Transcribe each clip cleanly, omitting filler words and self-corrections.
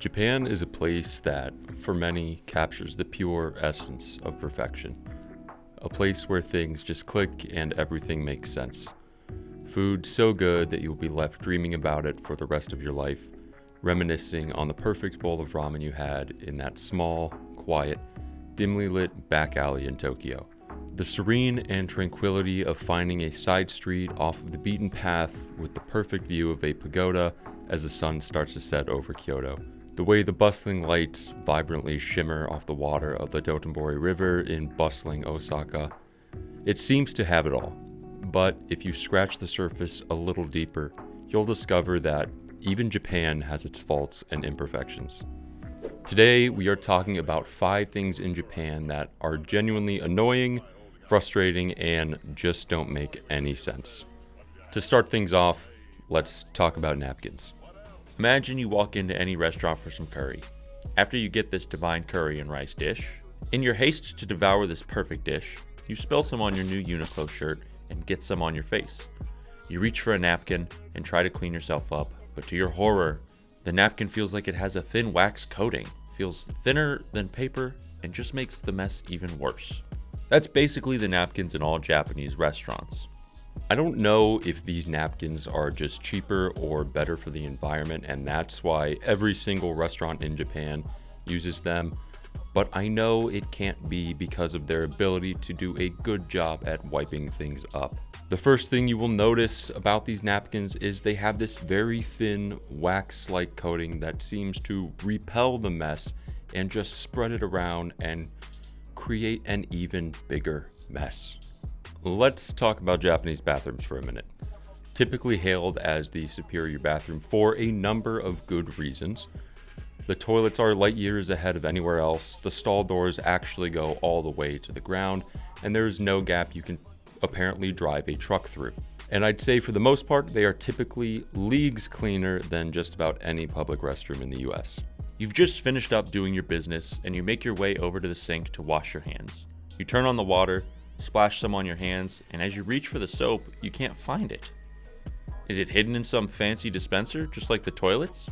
Japan is a place that, for many, captures the pure essence of perfection. A place where things just click and everything makes sense. Food so good that you'll be left dreaming about it for the rest of your life, reminiscing on the perfect bowl of ramen you had in that small, quiet, dimly lit back alley in Tokyo. The serene and tranquility of finding a side street off of the beaten path with the perfect view of a pagoda as the sun starts to set over Kyoto. The way the bustling lights vibrantly shimmer off the water of the Dotonbori River in bustling Osaka. It seems to have it all. But if you scratch the surface a little deeper, you'll discover that even Japan has its faults and imperfections. Today, we are talking about 5 things in Japan that are genuinely annoying, frustrating, and just don't make any sense. To start things off, let's talk about napkins. Imagine you walk into any restaurant for some curry. After you get this divine curry and rice dish, in your haste to devour this perfect dish, you spill some on your new Uniqlo shirt and get some on your face. You reach for a napkin and try to clean yourself up, but to your horror, the napkin feels like it has a thin wax coating, feels thinner than paper, and just makes the mess even worse. That's basically the napkins in all Japanese restaurants. I don't know if these napkins are just cheaper or better for the environment, and that's why every single restaurant in Japan uses them, but I know it can't be because of their ability to do a good job at wiping things up. The first thing you will notice about these napkins is they have this very thin wax-like coating that seems to repel the mess and just spread it around and create an even bigger mess. Let's talk about Japanese bathrooms for a minute. Typically hailed as the superior bathroom for a number of good reasons. The toilets are light years ahead of anywhere else, the stall doors actually go all the way to the ground, and there's no gap you can apparently drive a truck through. And I'd say for the most part, they are typically leagues cleaner than just about any public restroom in the US. You've just finished up doing your business, and you make your way over to the sink to wash your hands. You turn on the water, splash some on your hands, and as you reach for the soap, you can't find it. Is it hidden in some fancy dispenser, just like the toilets?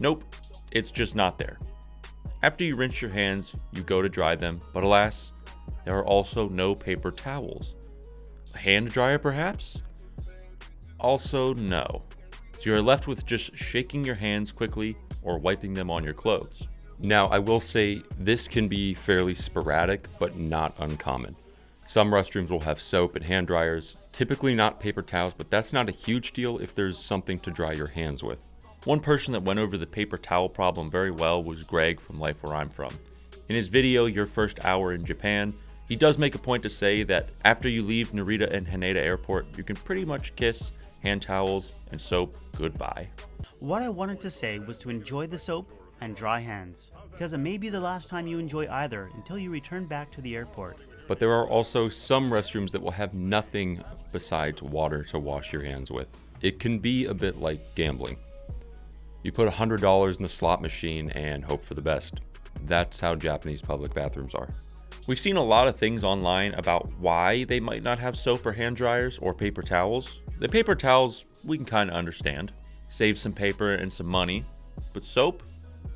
Nope, it's just not there. After you rinse your hands, you go to dry them, but alas, there are also no paper towels. A hand dryer, perhaps? Also, no. So you're left with just shaking your hands quickly or wiping them on your clothes. Now, I will say this can be fairly sporadic, but not uncommon. Some restrooms will have soap and hand dryers, typically not paper towels, but that's not a huge deal if there's something to dry your hands with. One person that went over the paper towel problem very well was Greg from Life Where I'm From. In his video, Your First Hour in Japan, he does make a point to say that after you leave Narita and Haneda Airport, you can pretty much kiss hand towels and soap goodbye. What I wanted to say was to enjoy the soap and dry hands, because it may be the last time you enjoy either until you return back to the airport. But there are also some restrooms that will have nothing besides water to wash your hands with. It can be a bit like gambling. You put $100 in the slot machine and hope for the best. That's how Japanese public bathrooms are. We've seen a lot of things online about why they might not have soap or hand dryers or paper towels. The paper towels, we can kind of understand. Save some paper and some money. But soap?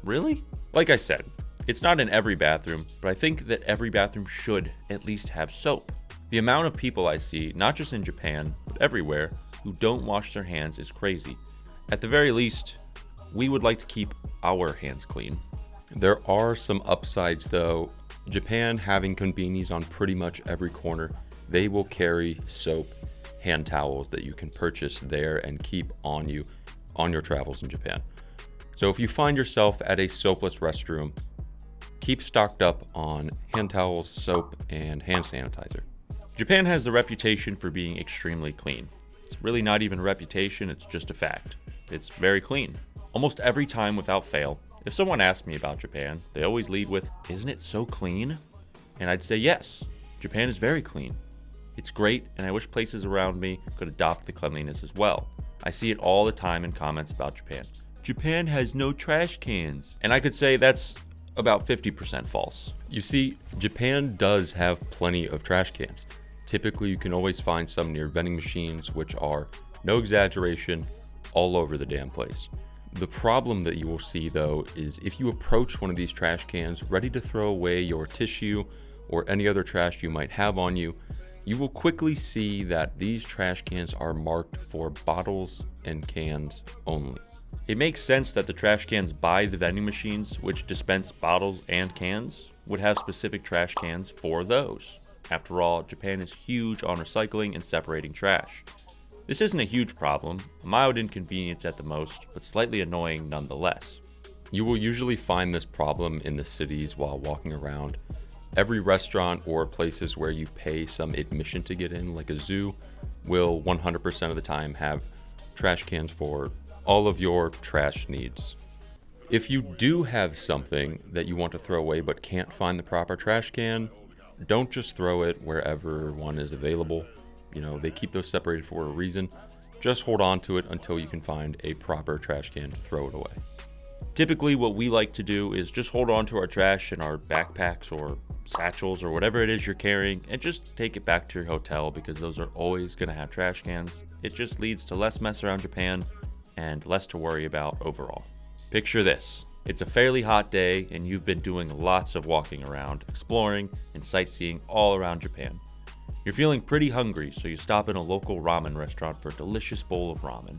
Really? Like I said, it's not in every bathroom, but I think that every bathroom should at least have soap. The amount of people I see, not just in Japan, but everywhere, who don't wash their hands is crazy. At the very least, we would like to keep our hands clean. There are some upsides though. Japan having konbinis on pretty much every corner, they will carry soap, hand towels that you can purchase there and keep on you on your travels in Japan. So if you find yourself at a soapless restroom, keep stocked up on hand towels, soap, and hand sanitizer. Japan has the reputation for being extremely clean. It's really not even a reputation, it's just a fact. It's very clean. Almost every time without fail, if someone asks me about Japan, they always lead with, "Isn't it so clean?" And I'd say yes, Japan is very clean. It's great, and I wish places around me could adopt the cleanliness as well. I see it all the time in comments about Japan. Japan has no trash cans. And I could say that's about 50% false. You see, Japan does have plenty of trash cans. Typically, you can always find some near vending machines, which are, no exaggeration, all over the damn place. The problem that you will see though is if you approach one of these trash cans ready to throw away your tissue or any other trash you might have on you, you will quickly see that these trash cans are marked for bottles and cans only. It makes sense that the trash cans by the vending machines, which dispense bottles and cans, would have specific trash cans for those. After all, Japan is huge on recycling and separating trash. This isn't a huge problem, a mild inconvenience at the most, but slightly annoying nonetheless. You will usually find this problem in the cities while walking around. Every restaurant or places where you pay some admission to get in, like a zoo, will 100% of the time have trash cans for all of your trash needs. If you do have something that you want to throw away but can't find the proper trash can, don't just throw it wherever one is available. They keep those separated for a reason. Just hold on to it until you can find a proper trash can to throw it away. Typically, what we like to do is just hold on to our trash in our backpacks or satchels or whatever it is you're carrying and just take it back to your hotel, because those are always going to have trash cans. It just leads to less mess around Japan and less to worry about overall. Picture this. It's a fairly hot day and you've been doing lots of walking around, exploring, and sightseeing all around Japan. You're feeling pretty hungry, so you stop in a local ramen restaurant for a delicious bowl of ramen.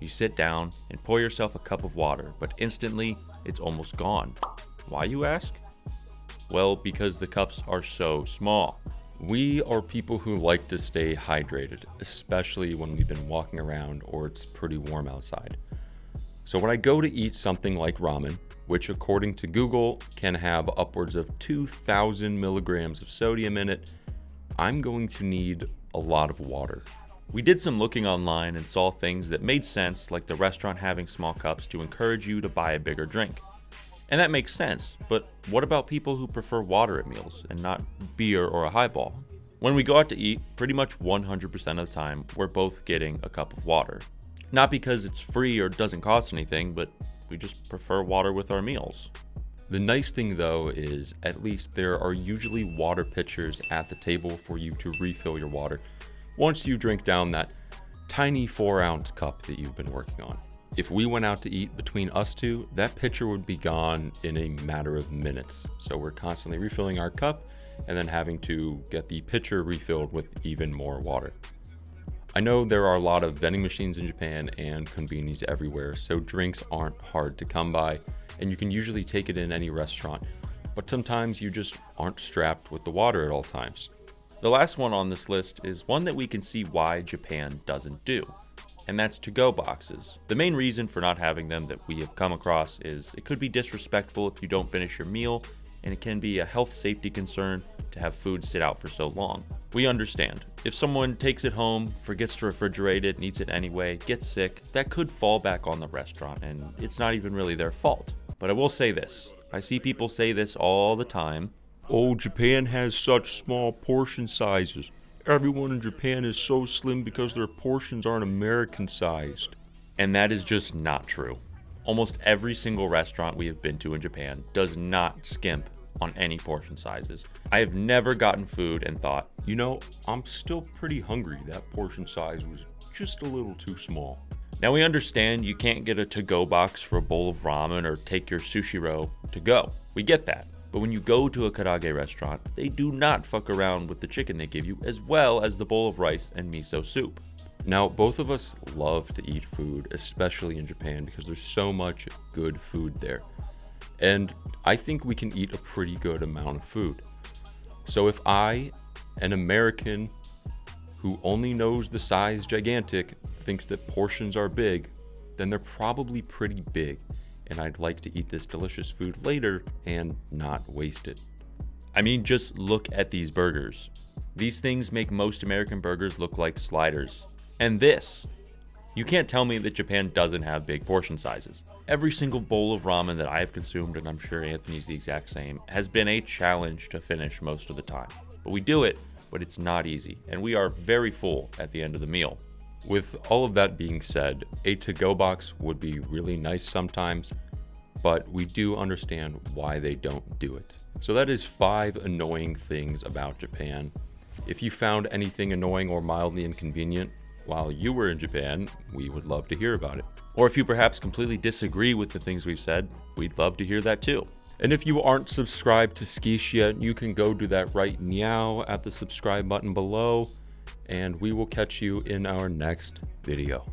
You sit down and pour yourself a cup of water, but instantly it's almost gone. Why, you ask? Well, because the cups are so small. We are people who like to stay hydrated, especially when we've been walking around or it's pretty warm outside. So when I go to eat something like ramen, which according to Google can have upwards of 2,000 milligrams of sodium in it, I'm going to need a lot of water. We did some looking online and saw things that made sense, like the restaurant having small cups to encourage you to buy a bigger drink. And that makes sense, but what about people who prefer water at meals and not beer or a highball? When we go out to eat, pretty much 100% of the time, we're both getting a cup of water. Not because it's free or doesn't cost anything, but we just prefer water with our meals. The nice thing though is at least there are usually water pitchers at the table for you to refill your water once you drink down that tiny 4-ounce cup that you've been working on. If we went out to eat between us two, that pitcher would be gone in a matter of minutes. So we're constantly refilling our cup and then having to get the pitcher refilled with even more water. I know there are a lot of vending machines in Japan and convenience everywhere, so drinks aren't hard to come by, and you can usually take it in any restaurant, but sometimes you just aren't strapped with the water at all times. The last one on this list is one that we can see why Japan doesn't do, and that's to-go boxes. The main reason for not having them that we have come across is it could be disrespectful if you don't finish your meal, and it can be a health safety concern to have food sit out for so long. We understand. If someone takes it home, forgets to refrigerate it, and eats it anyway, gets sick, that could fall back on the restaurant, and it's not even really their fault. But I will say this. I see people say this all the time. Oh, Japan has such small portion sizes. Everyone in Japan is so slim because their portions aren't American sized. And that is just not true. Almost every single restaurant we have been to in Japan does not skimp on any portion sizes. I have never gotten food and thought, I'm still pretty hungry. That portion size was just a little too small. Now we understand you can't get a to-go box for a bowl of ramen or take your sushi roll to go. We get that. But when you go to a karaage restaurant, they do not fuck around with the chicken they give you, as well as the bowl of rice and miso soup. Now, both of us love to eat food, especially in Japan, because there's so much good food there. And I think we can eat a pretty good amount of food. So if I, an American who only knows the size gigantic, thinks that portions are big, then they're probably pretty big. And I'd like to eat this delicious food later and not waste it. I mean, just look at these burgers. These things make most American burgers look like sliders. And this. You can't tell me that Japan doesn't have big portion sizes. Every single bowl of ramen that I have consumed, and I'm sure Anthony's the exact same, has been a challenge to finish most of the time. But we do it, but it's not easy, and we are very full at the end of the meal. With all of that being said, a to-go box would be really nice sometimes, but we do understand why they don't do it. So that is 5 annoying things about Japan. If you found anything annoying or mildly inconvenient while you were in Japan, we would love to hear about it. Or if you perhaps completely disagree with the things we've said, we'd love to hear that too. And if you aren't subscribed to Skish yet, you can go do that right now at the subscribe button below, and we will catch you in our next video.